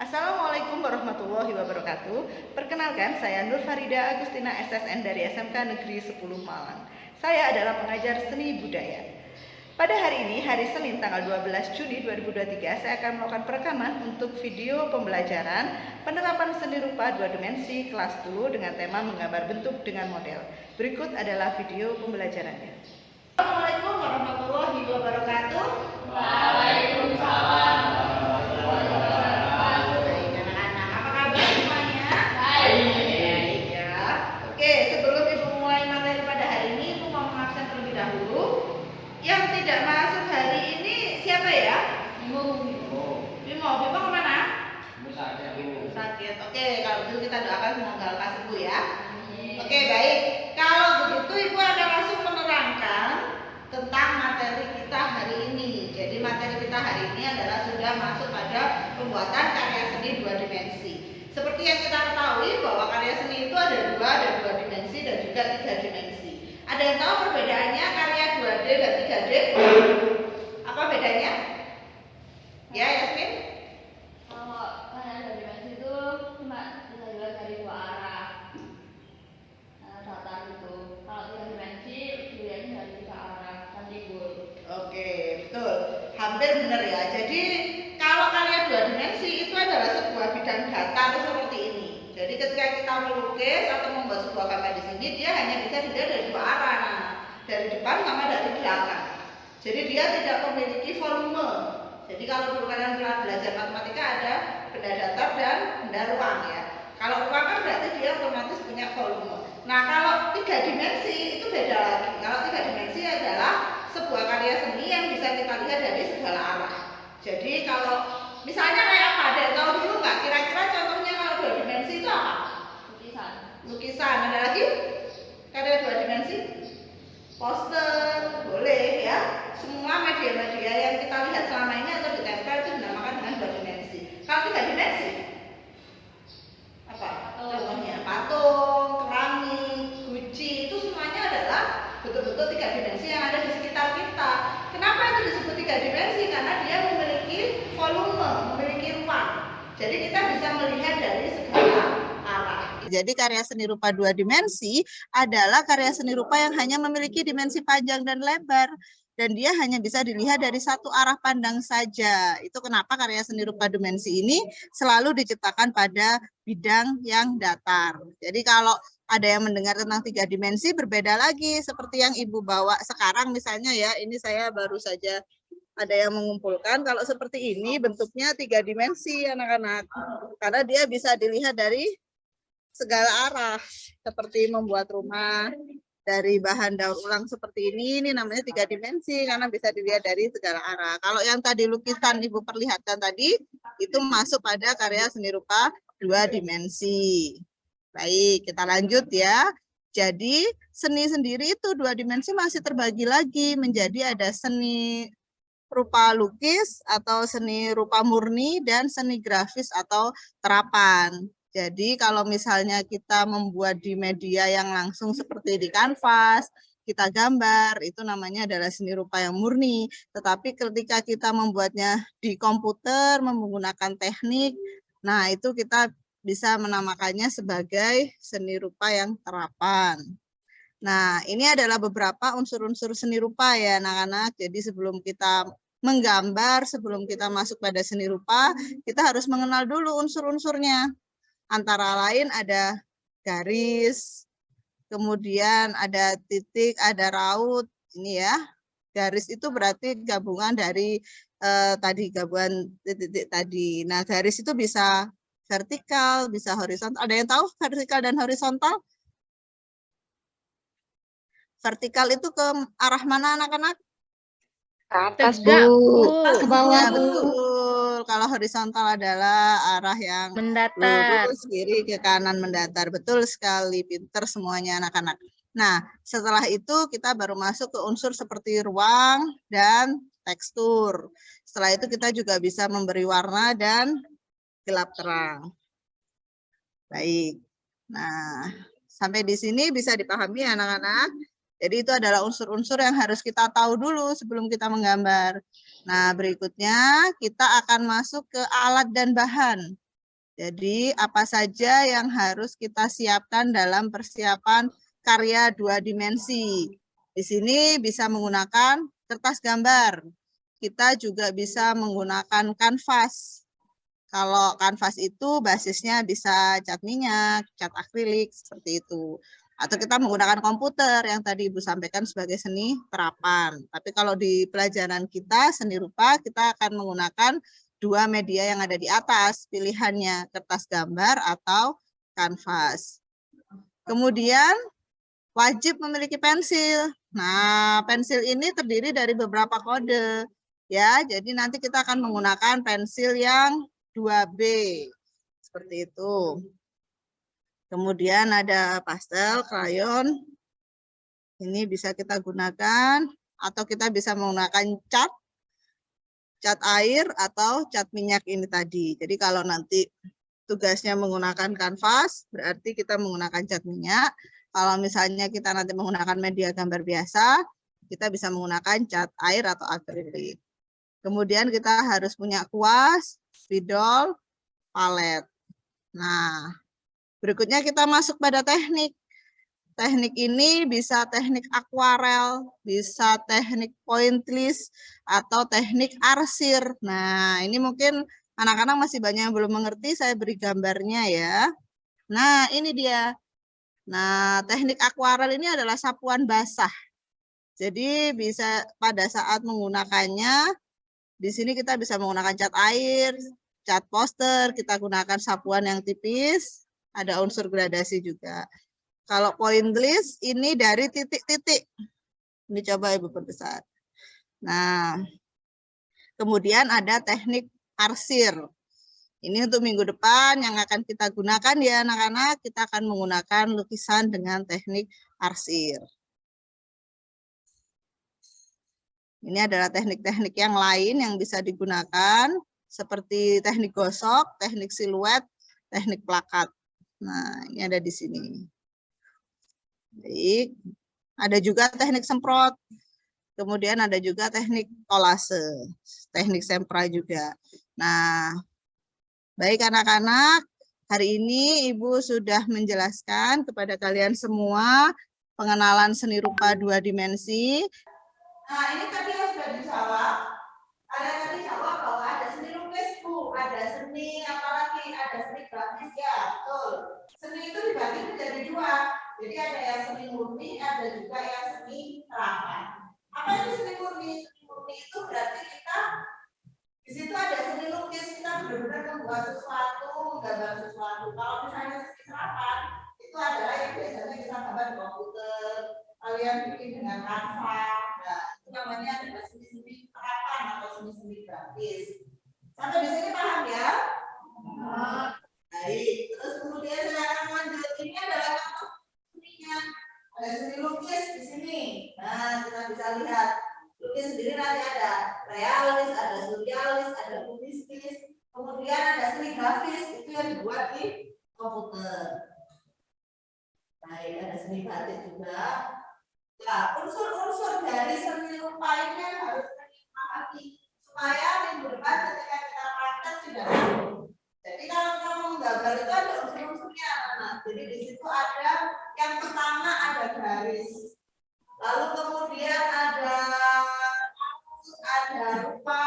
Assalamualaikum warahmatullahi wabarakatuh. Perkenalkan, saya Nur Farida Agustina SSN dari SMK Negeri 10 Malang. Saya adalah pengajar seni budaya. Pada hari ini, hari Senin tanggal 12 Juni 2023, saya akan melakukan perekaman untuk video pembelajaran penerapan seni rupa 2 dimensi kelas 10 dengan tema menggambar bentuk dengan model. Berikut adalah video pembelajarannya. Assalamualaikum warahmatullahi wabarakatuh. Waalaikumsalam. Oke, sebelum Ibu mulai materi pada hari ini, Ibu mau mengabsen terlebih dahulu. Yang tidak masuk hari ini siapa ya? Bimo kemana? Sakit. Oke, kalau begitu kita doakan semoga lekas sembuh ya. Oke, baik. Kalau begitu Ibu akan langsung menerangkan tentang materi kita hari ini. Jadi materi kita hari ini adalah sudah masuk pada pembuatan karya seni 2 dimensi. Seperti yang kita ketahui bahwa karya seni itu ada 2 dimensi dan juga 3 dimensi. Ada yang tahu perbedaannya karya 2D dan 3D? Apa bedanya? Ya, Yasmin? Kalau karya 2 dimensi itu cuma bisa dilihat dari 2 arah, datar gitu. Kalau 3 dimensi dilihatnya dari 3 arah, kan libur. Oke, betul. Hampir benar ya. Jadi kalau karya 2 dimensi itu adalah sebuah bidang datar seperti ini. Jadi ketika kita melukis atau membuat sebuah gambar di sini, dia hanya bisa dilihat dari 2 arah, dari depan sama dari belakang. Jadi dia tidak memiliki volume. Jadi kalau dulu kalian belajar matematika ada benda datar dan benda ruang ya. Kalau ruang kan berarti dia otomatis punya volume. Nah kalau 3 dimensi itu beda lagi. Kalau 3 dimensi adalah sebuah karya seni yang bisa kita lihat dari segala arah. Jadi kalau misalnya kayak apa? Ada yang tahu dulu nggak? Kira-kira contohnya kalau 2 dimensi itu apa? Lukisan. Lukisan. Ada lagi? Karya 2 dimensi? Poster, boleh ya. Semua media-media yang kita lihat selama ini atau ditempel itu dinamakan dengan 2 dimensi. Kalau 3 dimensi? Apa? Contohnya patung, keramik, guci, itu semuanya adalah betul-betul 3 dimensi yang ada di sekitar kita. Kenapa itu disebut 3 dimensi? Karena dia memiliki volume, memiliki ruang. Jadi kita bisa melihat dari segala arah. Jadi karya seni rupa 2 dimensi adalah karya seni rupa yang hanya memiliki dimensi panjang dan lebar. Dan dia hanya bisa dilihat dari satu arah pandang saja. Itu kenapa karya seni rupa dimensi ini selalu diciptakan pada bidang yang datar. Jadi kalau ada yang mendengar tentang 3 dimensi berbeda lagi seperti yang Ibu bawa sekarang misalnya ya, ini saya baru saja ada yang mengumpulkan. Kalau seperti ini bentuknya 3 dimensi anak-anak, karena dia bisa dilihat dari segala arah, seperti membuat rumah dari bahan daur ulang seperti ini namanya 3 dimensi karena bisa dilihat dari segala arah. Kalau yang tadi lukisan Ibu perlihatkan tadi itu masuk pada karya seni rupa 2 dimensi. Baik, kita lanjut ya. Jadi seni sendiri itu 2 dimensi masih terbagi lagi menjadi ada seni rupa lukis atau seni rupa murni dan seni grafis atau terapan. Jadi kalau misalnya kita membuat di media yang langsung seperti di kanvas, kita gambar, itu namanya adalah seni rupa yang murni. Tetapi ketika kita membuatnya di komputer, menggunakan teknik, nah itu kita bisa menamakannya sebagai seni rupa yang terapan. Nah, ini adalah beberapa unsur-unsur seni rupa ya anak-anak. Jadi sebelum kita menggambar, sebelum kita masuk pada seni rupa, kita harus mengenal dulu unsur-unsurnya. Antara lain ada garis, kemudian ada titik, ada raut. Ini ya, garis itu berarti gabungan dari tadi gabungan titik-titik tadi. Nah, garis itu bisa vertikal, bisa horizontal. Ada yang tahu vertikal dan horizontal? Vertikal itu ke arah mana anak-anak? Ke atas, Bu. Ke bawah, Ya, Bu. betul. Kalau horizontal adalah arah yang Mendatar. lurus, kiri ke kanan mendatar. Betul sekali, pinter semuanya anak-anak. Nah, setelah itu kita baru masuk ke unsur seperti ruang dan tekstur. Setelah itu kita juga bisa memberi warna dan gelap terang. Baik. Nah, sampai di sini bisa dipahami anak-anak. Jadi itu adalah unsur-unsur yang harus kita tahu dulu sebelum kita menggambar. Nah, berikutnya kita akan masuk ke alat dan bahan. Jadi apa saja yang harus kita siapkan dalam persiapan karya 2 dimensi. Di sini bisa menggunakan kertas gambar. Kita juga bisa menggunakan kanvas. Kalau kanvas itu basisnya bisa cat minyak, cat akrilik, seperti itu. Atau kita menggunakan komputer yang tadi Ibu sampaikan sebagai seni terapan. Tapi kalau di pelajaran kita, seni rupa, kita akan menggunakan 2 media yang ada di atas. Pilihannya kertas gambar atau kanvas. Kemudian wajib memiliki pensil. Nah, pensil ini terdiri dari beberapa kode. Ya, jadi nanti kita akan menggunakan pensil yang 2B. Seperti itu. Kemudian ada pastel, krayon. Ini bisa kita gunakan atau kita bisa menggunakan cat air atau cat minyak ini tadi. Jadi kalau nanti tugasnya menggunakan kanvas, berarti kita menggunakan cat minyak. Kalau misalnya kita nanti menggunakan media gambar biasa, kita bisa menggunakan cat air atau akrilik. Kemudian kita harus punya kuas, spidol, palet. Nah, berikutnya kita masuk pada teknik. Teknik ini bisa teknik akuarel, bisa teknik pointless, atau teknik arsir. Nah, ini mungkin anak-anak masih banyak yang belum mengerti, saya beri gambarnya ya. Nah, ini dia. Nah, teknik akuarel ini adalah sapuan basah. Jadi bisa pada saat menggunakannya, di sini kita bisa menggunakan cat air, cat poster, kita gunakan sapuan yang tipis, ada unsur gradasi juga. Kalau pointless ini dari titik-titik. Ini coba Ibu perbesar. Nah, kemudian ada teknik arsir. Ini untuk minggu depan yang akan kita gunakan ya anak-anak, kita akan menggunakan lukisan dengan teknik arsir. Ini adalah teknik-teknik yang lain yang bisa digunakan, seperti teknik gosok, teknik siluet, teknik plakat. Nah, ini ada di sini. Baik, ada juga teknik semprot. Kemudian ada juga teknik kolase, teknik sempra juga. Nah, baik anak-anak, hari ini Ibu sudah menjelaskan kepada kalian semua pengenalan seni rupa 2 dimensi. Nah, ini tadi yang sudah dijawab. Ada tadi jawab bahwa ada seni lukis, Bu. Ada seni, apalagi ada seni grafis, ya, betul. Seni itu dibagi menjadi 2. Jadi ada yang seni murni, ada juga yang seni terapan. Apa itu seni murni? Seni murni itu berarti kita di situ ada seni lukis, kita benar-benar membuat sesuatu, menggambar sesuatu. Kalau misalnya seni terapan, itu adalah yang biasanya kita gambar di komputer, kalian bikin dengan kanvas. Nah, itu namanya adalah seni-seni terapan atau seni-seni grafis. Sampai di sini paham ya? Baik. Terus kemudian saya akan lanjut. Ini adalah contoh seninya. Ada seni lukis di sini. Nah, kita bisa lihat. Lukis sendiri nanti ada realis, ada surrealis, ada kubistis. Kemudian ada seni grafis, itu yang dibuat di komputer. Baik, ada seni batik juga. Nah, unsur-unsur dari seni rupa ini harus dipahami supaya minggu depan ketika kita praktek tidak bingung. Jadi kalau kita mau menggambar itu ada unsur-unsurnya, anak-anak. Jadi di situ ada yang pertama ada garis, lalu kemudian ada rupa,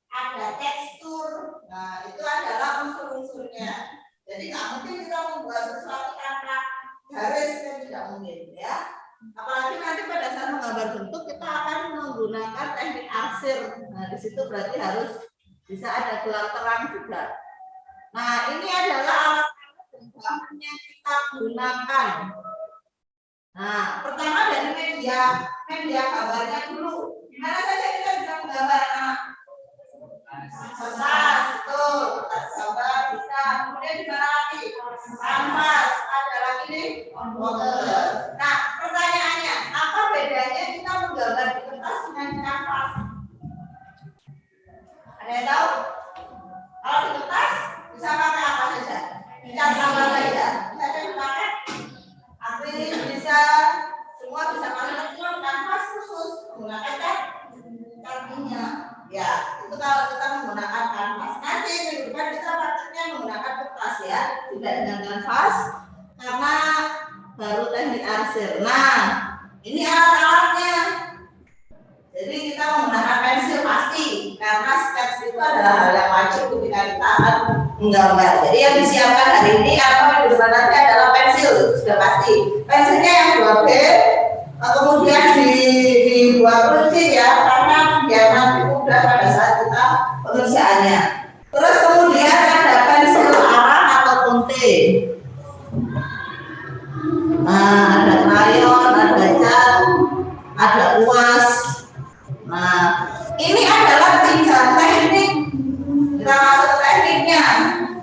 ada tekstur. Nah, itu adalah unsur-unsurnya. Jadi nggak mungkin kita membuat sesuatu tanpa garis, kan tidak mungkin ya. Apalagi nanti pada saat menggambar bentuk kita akan menggunakan teknik arsir. Nah, di situ berarti harus bisa ada gelang terang juga. Nah, ini adalah alat-alat dan bahan yang kita gunakan. Nah, pertama dari media gambarnya dulu. Gimana saja kita bisa menggambar anak? Kertas, betul. Kertas gambar bisa. Kemudian di mana lagi? Kanvas. Ada lagi nih komputer. Nah, pertanyaannya, apa bedanya kita menggambar di kertas dengan kanvas? Ada yang tahu? Kalau di kertas bisa pakai apa saja? Cat apa saja? Bisa dipakai akrilik, bisa semua bisa pakai kanvas khusus menggunakan cat minyak. Ya, itu kalau kita menggunakan kanvas. Nanti minggu depan kita prakteknya menggunakan kertas. ya, tidak dengan kanvas karena baru teknik arsir. Nah, ini alat-alatnya. Jadi kita menggunakan pensil pasti karena sketch itu adalah hal yang wajib ketika kita akan menggambar. Jadi yang disiapkan hari ini atau di depan nanti adalah pensil, sudah pasti. Pensilnya yang 2B, kemudian dibuat runcing ya, karena biar nanti mudah pada saat kita pengerjaannya. Terus kemudian ada pensil arang ataupun T. Nah, ada krayon, ada cat, ada kuas. Nah, ini adalah 3 teknik. Kita masuk ke tekniknya.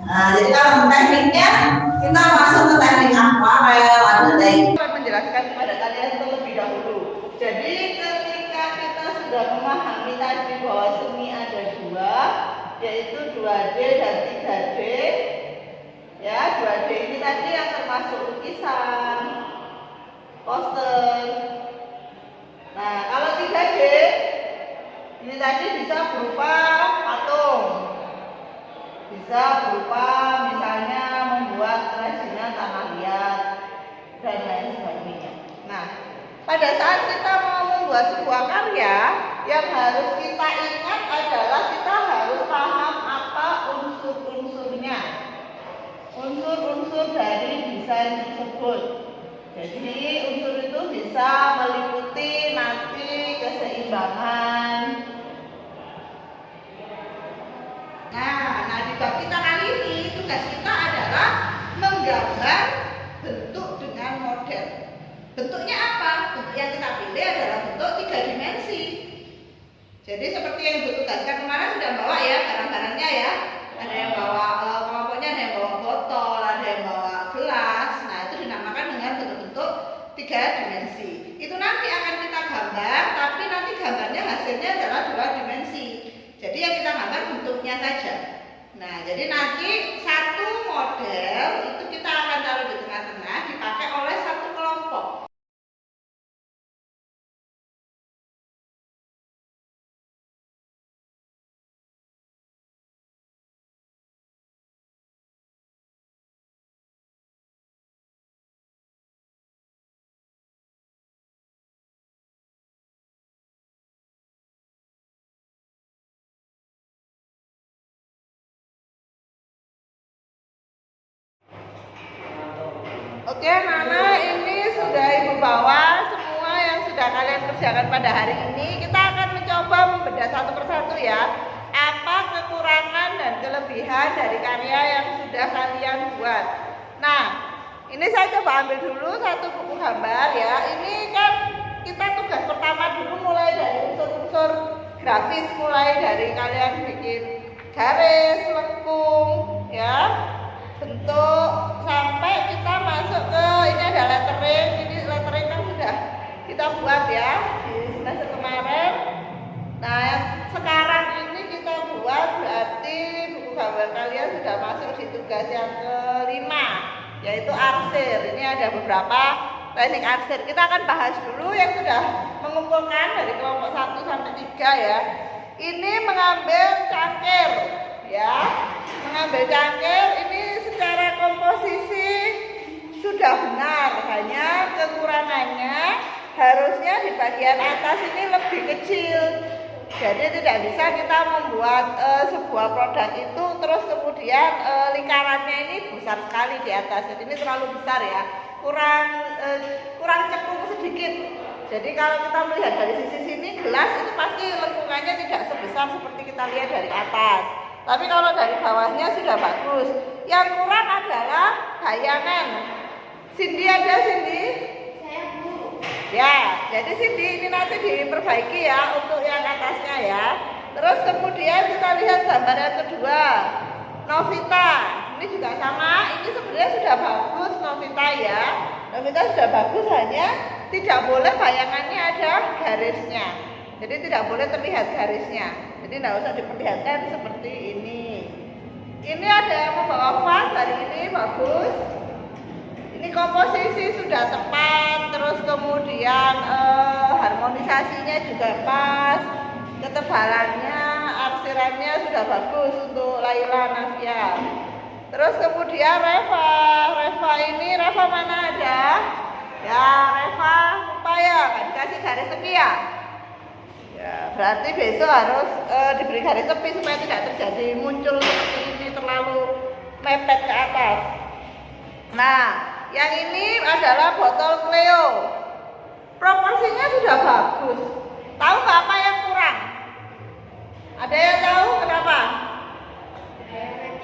Nah, jadi kalau tekniknya kita masuk ke teknik akuarel, ada teknik. Saya menjelaskan kepada kalian terlebih dahulu. Jadi ketika kita sudah memahami tadi bahwa seni ada 2, yaitu 2D dan 3D. Ya, 2D ini tadi yang termasuk lukisan, poster. Nah, kalau 3D ini tadi bisa berupa patung, bisa berupa misalnya membuat kerajinan tanah liat dan lain sebagainya. Nah, pada saat kita mau membuat sebuah karya, yang harus kita ingat adalah kita harus paham apa unsur-unsurnya, unsur-unsur dari desain tersebut. Jadi unsur itu bisa meliputi nanti keseimbangan. Nah di bab kita kali ini tugas kita adalah menggambar bentuk dengan model. Bentuknya apa? Bentuk yang kita pilih adalah bentuk 3 dimensi. Jadi seperti yang ditugaskan kemarin sudah bawa ya barang-barangnya ya. Ada yang bawa kelompoknya, ada yang bawa botol, ada yang bawa gelas. Nah itu dinamakan dengan bentuk-bentuk 3 dimensi. Itu nanti akan kita gambar, tapi nanti gambarnya hasilnya adalah 2 dimensi. Jadi yang kita gambar bentuknya saja. Nah jadi nanti satu model itu kita akan taruh di tengah-tengah, dipakai oleh satu kelompok. Oke anak-anak, ini sudah Ibu bawa semua yang sudah kalian kerjakan pada hari ini. Kita akan mencoba membedah satu persatu ya, apa kekurangan dan kelebihan dari karya yang sudah kalian buat. Nah, ini saya coba ambil dulu satu buku gambar ya. Ini kan kita tugas pertama dulu mulai dari unsur-unsur grafis, mulai dari kalian bikin garis, lengkung ya, bentuk, sampai kita masuk ke ini ada lettering. Ini lettering kan sudah kita buat ya di semester kemarin. Nah sekarang ini kita buat, berarti buku gambar kalian sudah masuk di tugas yang kelima, yaitu arsir. Ini ada beberapa teknik arsir. Kita akan bahas dulu yang sudah mengumpulkan dari kelompok 1 sampai 3 ya. Ini mengambil cangkir ya, mengambil cangkir ini secara komposisi sudah benar, hanya kekurangannya harusnya di bagian atas ini lebih kecil. Jadi tidak bisa kita membuat sebuah produk itu terus kemudian lingkarannya ini besar sekali di atas. Jadi ini terlalu besar ya, kurang cekung sedikit. Jadi kalau kita melihat dari sisi sini, gelas itu pasti lengkungannya tidak sebesar seperti kita lihat dari atas. Tapi kalau dari bawahnya sudah bagus. Yang kurang adalah bayangan. Cindy ada, Cindy? Saya Bu. Ya, jadi Cindy ini nanti diperbaiki ya untuk yang atasnya ya. Terus kemudian kita lihat gambar yang kedua, Novita. Ini juga sama, ini sebenarnya sudah bagus Novita ya. Novita sudah bagus, hanya tidak boleh bayangannya ada garisnya. Jadi tidak boleh terlihat garisnya. Jadi tidak usah diperlihatkan seperti ini. Ini ada yang membawa vas, hari ini bagus. Ini komposisi sudah tepat, terus kemudian harmonisasinya juga pas, ketebalannya, arsirannya sudah bagus untuk Laila Nafia. Terus kemudian kemudian Reva. Reva ini, Reva mana ada? Ya, Reva lupa ya, kan dikasih garis tepi ya. Ya, berarti besok harus diberi garis tepi supaya tidak terjadi muncul seperti ini terlalu mepet ke atas. Nah, yang ini adalah botol Cleo. Proporsinya sudah bagus. Tahu nggak apa yang kurang? Ada yang tahu kenapa?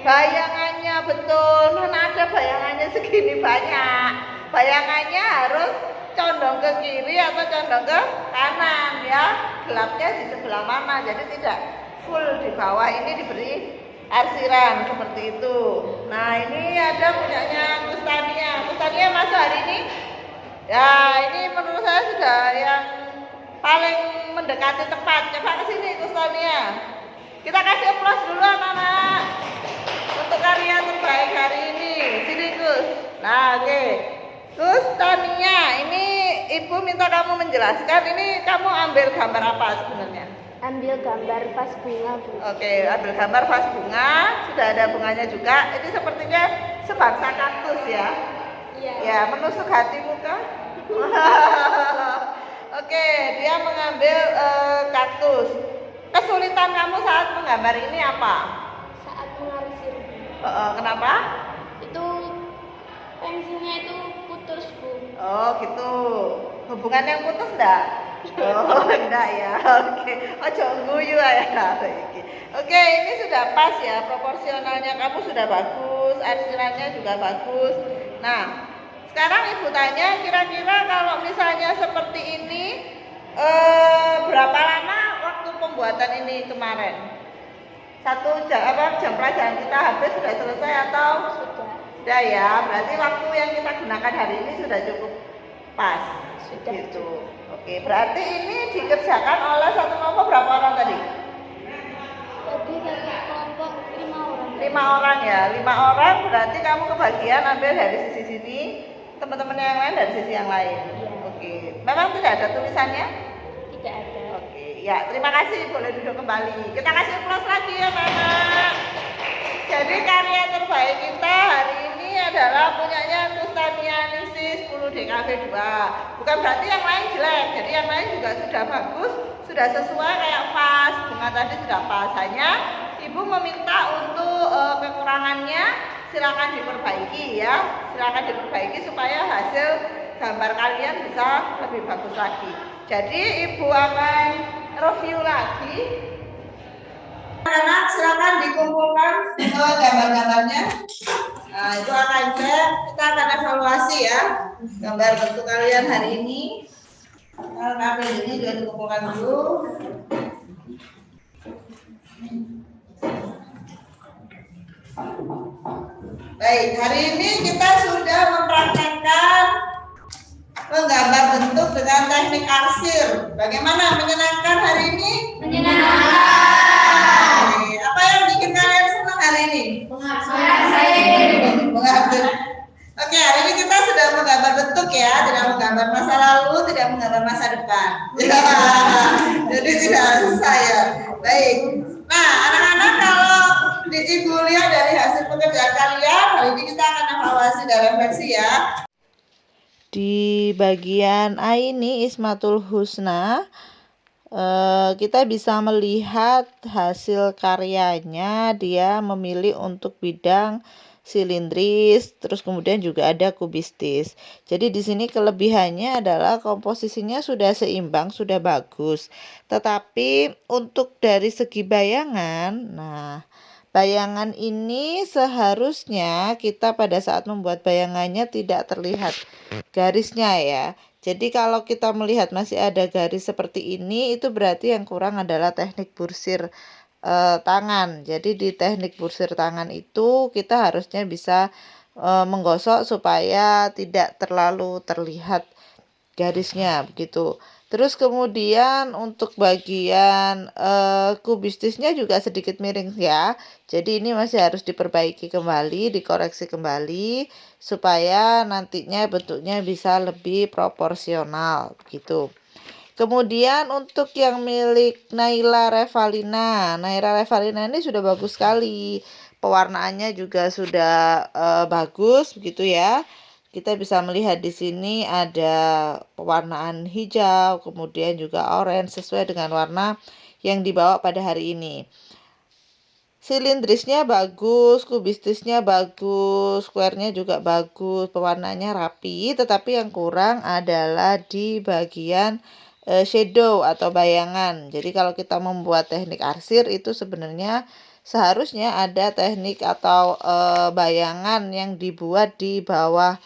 Bayangannya betul. Mana ada bayangannya segini banyak. Bayangannya harus condong ke kiri atau condong ke kanan ya. Gelapnya di sebelah mana. Jadi tidak full di bawah ini diberi arsiran seperti itu. Nah, ini ada punyanya Kustania. Kustania masuk hari ini? Ya, ini menurut saya sudah yang paling mendekati tepat. Coba ke sini Kustania. Kita kasih aplaus dulu anak-anak untuk karya terbaik hari ini. Sini Gus. Nah, oke. Kustania, ini Ibu minta kamu menjelaskan. Ini kamu ambil gambar apa sebenarnya? Ambil gambar vas bunga, Bu. Oke, ambil gambar vas bunga. Sudah ada bunganya juga. Ini sepertinya sebangsa kaktus ya. Iya. Ya, menusuk hatimu kah? Oke, dia mengambil kaktus. Kesulitan kamu saat menggambar ini apa? Saat mengarsir. Kenapa? Itu pensilnya itu putus, Bu. Oh, gitu. Hubungan yang putus enggak? Oh, enggak ya. Oke. Ojo guyu ya. Oke, ini sudah pas ya. Proporsionalnya kamu sudah bagus, arsirannya juga bagus. Nah, sekarang Ibu tanya, kira-kira kalau misalnya seperti ini berapa lama waktu pembuatan ini kemarin? Jam pelajaran kita habis sudah selesai atau sudah ya? Berarti waktu yang kita gunakan hari ini sudah cukup pas. Sudah. Gitu. Oke, berarti ini dikerjakan oleh satu kelompok berapa orang tadi? Tadi satu kelompok 5 orang. 5 orang ya, 5 orang berarti kamu kebagian ambil dari sisi sini, teman-teman yang lain dari sisi yang lain. Iya. Oke, memang tidak ada tulisannya? Tidak ada. Oke, ya terima kasih, boleh duduk kembali. Kita kasih aplaus lagi ya Mama. Jadi karya terbaik kita hari ini adalah punyanya Kustania Ningsih 10 DKV 2. Bukan berarti yang lain jelek, jadi yang lain juga sudah bagus, sudah sesuai kayak vas bunga tadi sudah pas. Hanya Ibu meminta untuk kekurangannya silakan diperbaiki ya, silakan diperbaiki supaya hasil gambar kalian bisa lebih bagus lagi. Jadi Ibu akan review lagi. Anak silakan dikumpulkan gambar-gambarnya. Nah, itu akan cek, kita akan evaluasi ya gambar bentuk kalian hari ini. Kalau ini juga dikumpulkan dulu. Baik, hari ini kita sudah mempraktekkan menggambar bentuk dengan teknik arsir. Bagaimana, menyenangkan hari ini? Menyenangkan. Apa yang bikin kalian senang hari ini? Mengarsir. Oke, hari ini kita sudah menggambar bentuk ya, tidak menggambar masa lalu, tidak menggambar masa depan. Jadi tidak susah ya. Baik. Nah, anak-anak kalau Ibu lihat dari hasil pekerjaan kalian, hari ini kita akan evaluasi dan refleksi ya. Di bagian A ini Ismatul Husna, kita bisa melihat hasil karyanya. Dia memilih untuk bidang silindris, terus kemudian juga ada kubistis. Jadi di sini kelebihannya adalah komposisinya sudah seimbang, sudah bagus. Tetapi untuk dari segi bayangan, nah bayangan ini seharusnya kita pada saat membuat bayangannya tidak terlihat garisnya ya. Jadi kalau kita melihat masih ada garis seperti ini, itu berarti yang kurang adalah teknik bursir tangan. Jadi di teknik bursir tangan itu kita harusnya bisa menggosok supaya tidak terlalu terlihat garisnya begitu. Terus kemudian untuk bagian kubistisnya juga sedikit miring ya. Jadi ini masih harus diperbaiki kembali, dikoreksi kembali supaya nantinya bentuknya bisa lebih proporsional gitu. Kemudian untuk yang milik Naila Revalina. Naila Revalina ini sudah bagus sekali. pewarnaannya juga sudah bagus begitu ya. Kita bisa melihat di sini ada pewarnaan hijau, kemudian juga orange sesuai dengan warna yang dibawa pada hari ini. Silindrisnya bagus, kubistisnya bagus, square-nya juga bagus, pewarnanya rapi, tetapi yang kurang adalah di bagian shadow atau bayangan. Jadi kalau kita membuat teknik arsir itu sebenarnya seharusnya ada teknik atau bayangan yang dibuat di bawah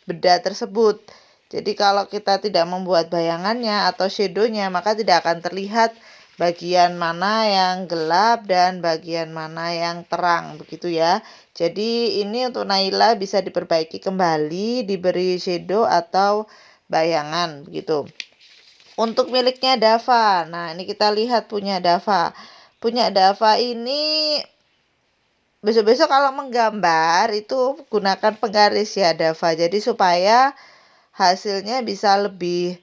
beda tersebut. Jadi kalau kita tidak membuat bayangannya atau shadow-nya, maka tidak akan terlihat bagian mana yang gelap dan bagian mana yang terang, begitu ya. Jadi ini untuk Naila bisa diperbaiki kembali, diberi shadow atau bayangan begitu. Untuk miliknya Dava, nah ini kita lihat punya Dava. Punya Dava ini besok-besok kalau menggambar itu gunakan penggaris ya Dava. Jadi supaya hasilnya bisa lebih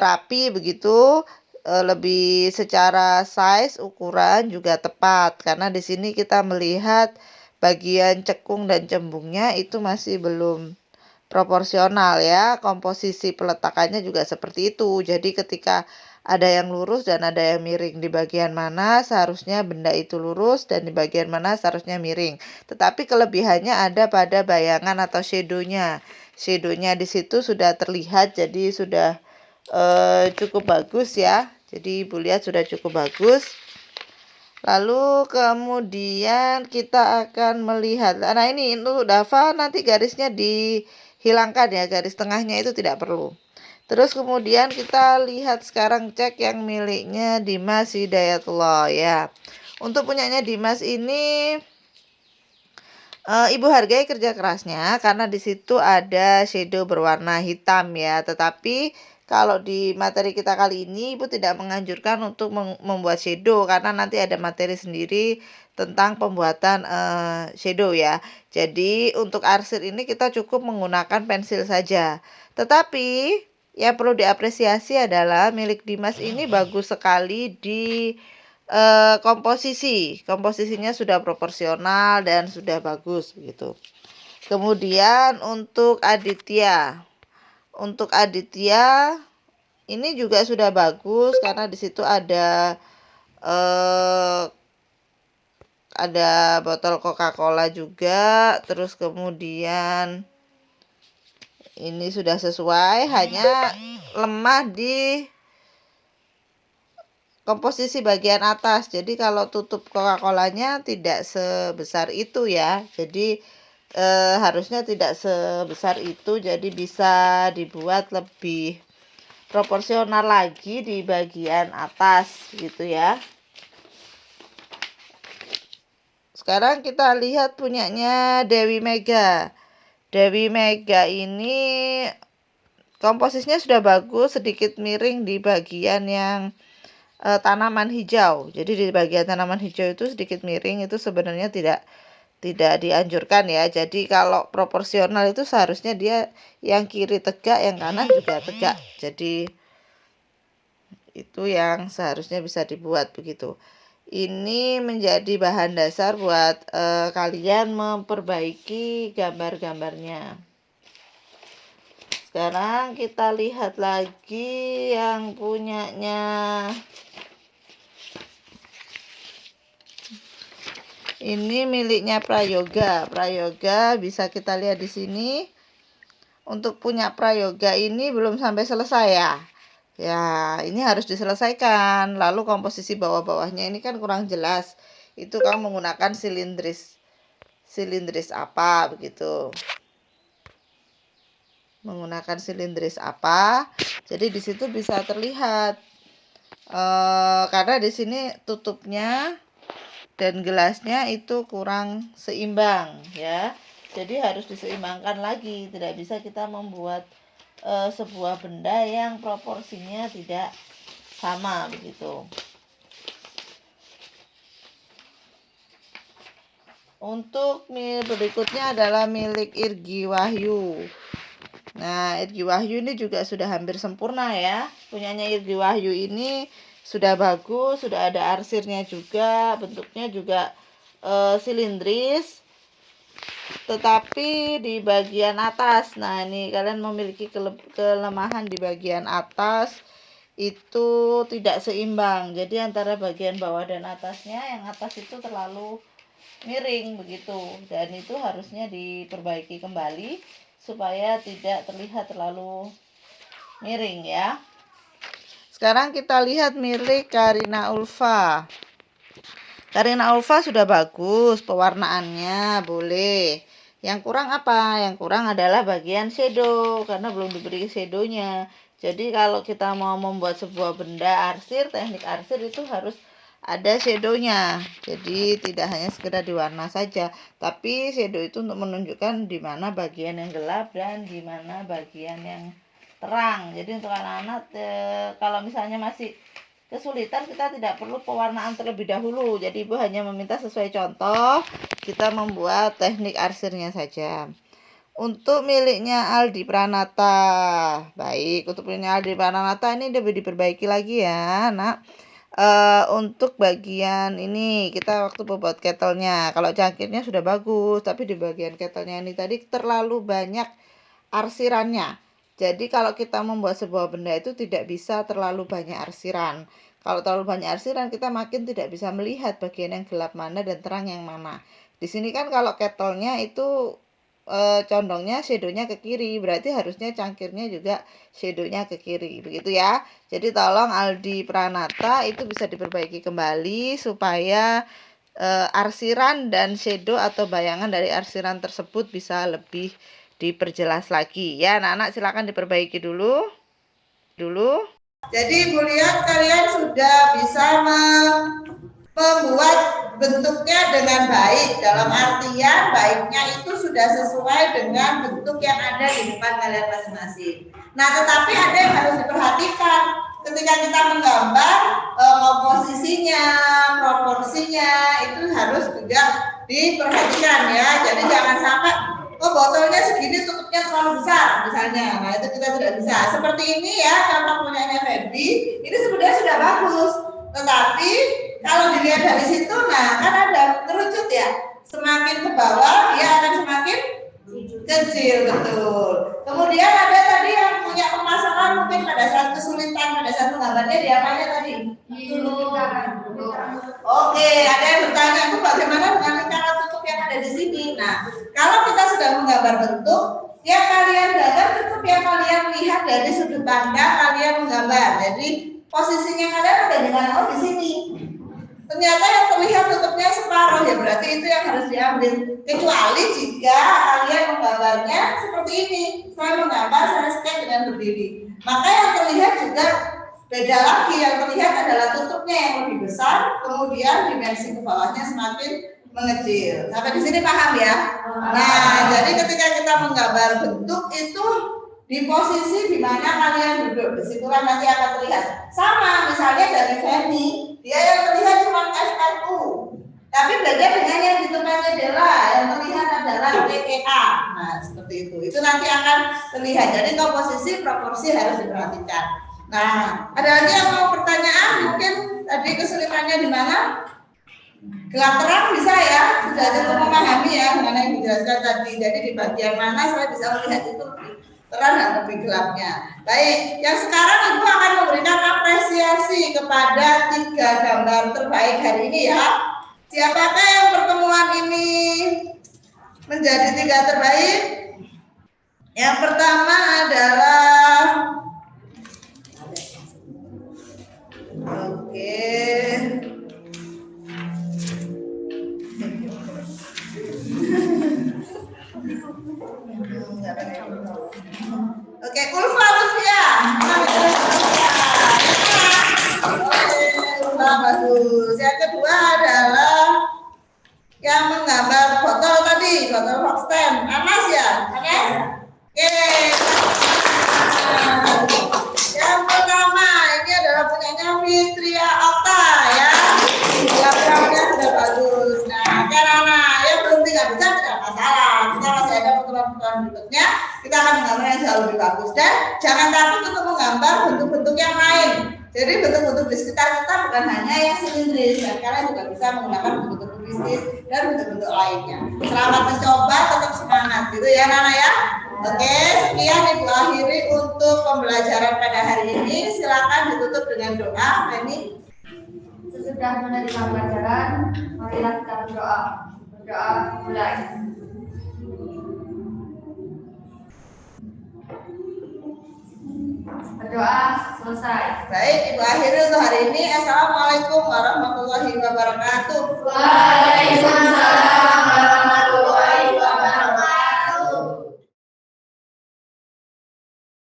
rapi begitu. Lebih secara size ukuran juga tepat karena di sini kita melihat bagian cekung dan cembungnya itu masih belum proporsional ya, komposisi peletakannya juga seperti itu. Jadi ketika ada yang lurus dan ada yang miring, di bagian mana seharusnya benda itu lurus dan di bagian mana seharusnya miring. Tetapi kelebihannya ada pada bayangan atau shadow-nya. Shadow-nya di situ sudah terlihat, jadi sudah cukup bagus ya. Jadi Ibu lihat sudah cukup bagus. Lalu kemudian kita akan melihat, nah ini untuk Dava nanti garisnya dihilangkan ya, garis tengahnya itu tidak perlu. Terus kemudian kita lihat sekarang cek yang miliknya Dimas Hidayatullah ya. Untuk punyanya Dimas ini Ibu hargai kerja kerasnya karena di situ ada shadow berwarna hitam ya. Tetapi kalau di materi kita kali ini Ibu tidak menganjurkan untuk membuat shadow karena nanti ada materi sendiri tentang pembuatan shadow ya. Jadi untuk arsir ini kita cukup menggunakan pensil saja. Tetapi yang perlu diapresiasi adalah milik Dimas ini bagus sekali di komposisinya sudah proporsional dan sudah bagus begitu. Kemudian untuk Aditya ini juga sudah bagus karena di situ ada botol Coca-Cola juga. Terus kemudian ini sudah sesuai, hanya lemah di komposisi bagian atas. Jadi kalau tutup Coca-Colanya tidak sebesar itu ya. Jadi harusnya tidak sebesar itu. Jadi bisa dibuat lebih proporsional lagi di bagian atas gitu ya. Sekarang kita lihat punyanya Dewi Mega. Dewi Mega ini komposisinya sudah bagus, sedikit miring di bagian yang tanaman hijau. Jadi di bagian tanaman hijau itu sedikit miring, itu sebenarnya tidak dianjurkan ya. Jadi kalau proporsional itu seharusnya dia yang kiri tegak, yang kanan juga tegak. Jadi itu yang seharusnya bisa dibuat begitu. Ini menjadi bahan dasar buat kalian memperbaiki gambar-gambarnya. Sekarang kita lihat lagi yang punyanya. Ini miliknya Prayoga. Prayoga bisa kita lihat di sini. Untuk punya Prayoga ini belum sampai selesai ya. Ya, ini harus diselesaikan. Lalu komposisi bawah-bawahnya ini kan kurang jelas. Itu kamu menggunakan silindris apa begitu. Menggunakan silindris apa? Jadi di situ bisa terlihat. Karena di sini tutupnya dan gelasnya itu kurang seimbang ya. Jadi harus diseimbangkan lagi. Tidak bisa kita membuat sebuah benda yang proporsinya tidak sama begitu. Untuk berikutnya adalah milik Irgi Wahyu. Nah, Irgi Wahyu ini juga sudah hampir sempurna ya. Punyanya Irgi Wahyu ini sudah bagus, sudah ada arsirnya juga, bentuknya juga silindris, tetapi di bagian atas, nah ini kalian memiliki kelemahan di bagian atas itu tidak seimbang. Jadi antara bagian bawah dan atasnya, yang atas itu terlalu miring begitu, dan itu harusnya diperbaiki kembali supaya tidak terlihat terlalu miring ya. Sekarang kita lihat milik Karina Ulfa. Karina Ulfa sudah bagus pewarnaannya, boleh. Yang kurang apa? Yang kurang adalah bagian shadow, karena belum diberi shadownya. Jadi kalau kita mau membuat sebuah benda arsir, teknik arsir itu harus ada shadownya. Jadi tidak hanya sekedar diwarna saja, tapi shadow itu untuk menunjukkan di mana bagian yang gelap dan di mana bagian yang terang. Jadi untuk anak-anak kalau misalnya masih kesulitan, kita tidak perlu pewarnaan terlebih dahulu. Jadi Ibu hanya meminta sesuai contoh, kita membuat teknik arsirnya saja. Untuk miliknya Aldi Pranata, baik, untuk miliknya Aldi Pranata ini lebih diperbaiki lagi ya nak. Untuk bagian ini kita waktu membuat kettlenya, kalau cangkirnya sudah bagus, tapi di bagian kettlenya ini tadi terlalu banyak arsirannya. Jadi kalau kita membuat sebuah benda itu tidak bisa terlalu banyak arsiran. Kalau terlalu banyak arsiran, kita makin tidak bisa melihat bagian yang gelap mana dan terang yang mana. Di sini kan kalau kettlenya itu condongnya shadownya ke kiri, berarti harusnya cangkirnya juga shadownya ke kiri, begitu ya. Jadi tolong Aldi Pranata itu bisa diperbaiki kembali supaya arsiran dan shadow atau bayangan dari arsiran tersebut bisa lebih diperjelas lagi ya. Anak-anak silakan diperbaiki dulu. Jadi Ibu lihat kalian sudah bisa membuat bentuknya dengan baik, dalam artian baiknya itu sudah sesuai dengan bentuk yang ada di depan kalian masing-masing. Nah, tetapi ada yang harus diperhatikan ketika kita menggambar, komposisinya, proporsinya itu harus juga diperhatikan ya. Jadi jangan sampai botolnya segini tutupnya terlalu besar misalnya. Nah, itu kita tidak bisa. Seperti ini ya, contoh punyanya Feby, ini sebenarnya sudah bagus. Tetapi kalau dilihat dari situ, nah kan ada kerucut ya. Semakin ke bawah dia akan semakin kecil, betul. Kemudian ada tadi yang punya permasalahan mungkin pada saat kesulitan pada saat menggambarnya di apanya tadi? Oke, ada yang bertanya itu bagaimana dengan lingkaran tutup yang ada di sini. Nah, kalau kita sudah menggambar bentuk, ya kalian gambar cukup yang kalian lihat dari sudut pandang kalian menggambar. Jadi posisinya kalian ada di mana? Oh, di sini. Ternyata yang terlihat tutupnya separuh, ya berarti itu yang harus diambil. Kecuali jika kalian menggambarnya seperti ini, saya menggambar, saya scan dengan berdiri. Maka yang terlihat juga beda lagi. Yang terlihat adalah tutupnya yang lebih besar, kemudian dimensi ke bawahnya semakin mengecil. Sampai di sini paham ya? Nah, jadi ketika kita menggambar bentuk itu di posisi di mana kalian duduk, disitulah nanti akan terlihat. Sama misalnya dari Femi, dia yang terlihat cuma SLU, tapi beda dengan yang di tempatnya Dela, yang terlihat adalah PKA. Nah, seperti itu. Itu nanti akan terlihat. Jadi komposisi, proporsi harus diperhatikan. Nah, ada lagi yang mau pertanyaan? Mungkin tadi kesulitannya di mana? Gelap terang bisa ya, sudah cukup memahami ya mana yang dijelaskan tadi. Jadi di bagian mana saya bisa melihat itu terang dan lebih gelapnya. Baik, yang sekarang Ibu akan memberikan apresiasi kepada 3 gambar terbaik hari ini ya. Siapakah yang pertemuan ini menjadi 3 terbaik? Yang pertama adalah Oke, Ulfa Lutfia. Bagus. Yang kedua adalah yang menggambar botol tadi, botol Foxten. Anas ya? Anas? Oke. Yang pertama ini adalah punyanya Fitria Okta ya. Gambarnya sudah bagus. Nah, karena ya belum tidak bisa tidak masalah. Kita masih ada pertemuan berikutnya. Kita akan menggambar yang jauh lebih bagus dan jangan takut untuk menggambar bentuk-bentuk yang lain. Jadi bentuk-bentuk di sekitar kita bukan hanya yang silindris, dan kalian juga bisa menggunakan bentuk-bentuk bisnis, dan bentuk-bentuk lainnya. Selamat mencoba, tetap semangat gitu ya Nana ya. Oke, sekian Ibu akhiri untuk pembelajaran pada hari ini. Silakan ditutup dengan doa. Ini Sesudah menerima pelajaran, marilah kita berdoa. Berdoa mulai. Berdoa selesai. baik, Ibu akhiri untuk hari ini. Assalamualaikum warahmatullahi wabarakatuh. Waalaikumsalam.